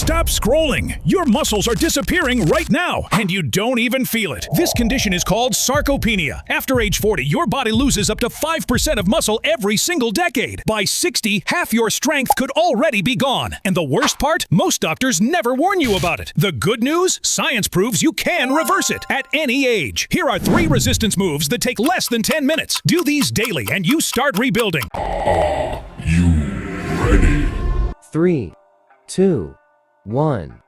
Stop scrolling. Your muscles are disappearing right now, and you don't even feel it. This condition is called sarcopenia. After age 40, your body loses up to 5% of muscle every single decade. By 60, half your strength could already be gone. And the worst part? Most doctors never warn you about it. The good news? Science proves you can reverse it at any age. Here are 3 resistance moves that take less than 10 minutes. Do these daily and you start rebuilding. Are you ready? 3, 2, 1.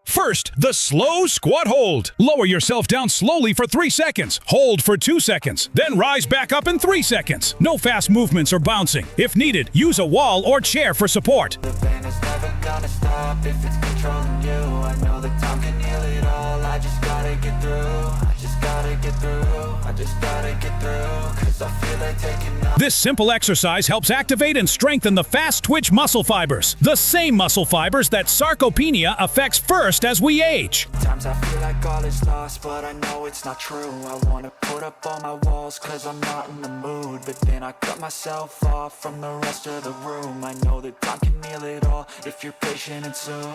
First, the slow squat hold. Lower yourself down slowly for 3 seconds. Hold for 2 seconds. Then rise back up in 3 seconds. No fast movements or bouncing. If needed, use a wall or chair for support. The pain is never gonna stop if it's controlling you. I know that time can heal it all. I just gotta get through. I just gotta get through. I just gotta get through. Cause I feel like taking off. This simple exercise helps activate and strengthen the fast-twitch muscle fibers. The same muscle fibers that sarcopenia affects first as we age. Sometimes I feel like all is lost, but I know it's not true. I wanna put up all my walls cause I'm not in the mood. But then I cut myself off from the rest of the room. I know that time can heal it all if you're patient and soon.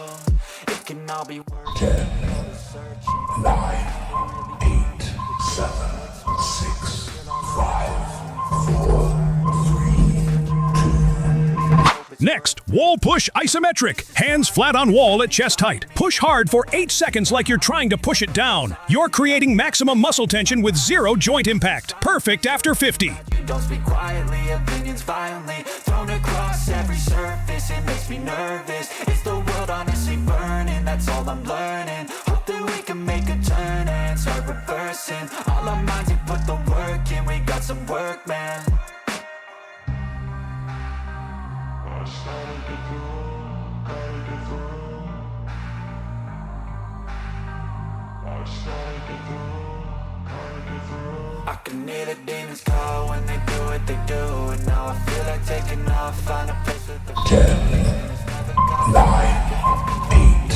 It can all be worth 10, 9, 8, 7, 6, 5, 4, 3, 2. Next, wall push isometric. Hands flat on wall at chest height. Push hard for 8 seconds like you're trying to push it down. You're creating maximum muscle tension with 0 joint impact. Perfect after 50. Don't speak quietly, opinions violently thrown across every surface. It makes me nervous. It's the world honestly burning. That's all I'm learning. Hope that we can make a turn and start reversing. All our minds and put the work in. We got some work, man. I can hear the demons call when they do what they do. And now I feel like taking off, find a place with the 10, 9, 8,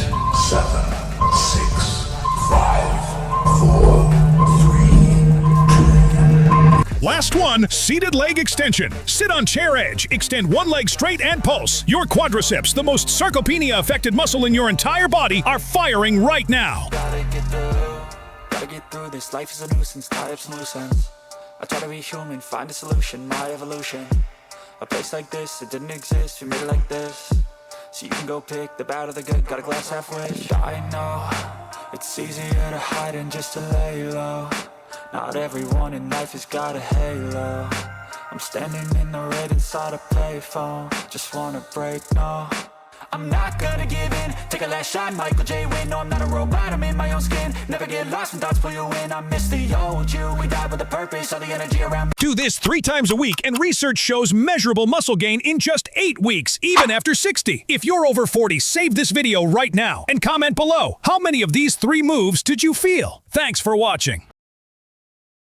7, 6, 5, 4, 3, 2. Last one, seated leg extension. Sit on chair edge, extend one leg straight and pulse. Your quadriceps, the most sarcopenia-affected muscle in your entire body, are firing right now. Gotta get through this. Life is a nuisance, tie up some loose ends. I try to be human, find a solution, my evolution. A place like this, it didn't exist, we made it like this. So you can go pick the bad or the good, got a glass halfway. I know, it's easier to hide than just to lay low. Not everyone in life has got a halo. I'm standing in the red inside a payphone. Just wanna break, no, I'm not gonna give in. Take a last shot, Michael J. Win. No, I'm not a robot, I'm in my own skin. Never get lost when thoughts pull you in. I miss the old you. We died with a purpose, all the energy around me. Do this 3 times a week, and research shows measurable muscle gain in just 8 weeks, even after 60. If you're over 40, save this video right now and comment below. How many of these 3 moves did you feel? Thanks for watching.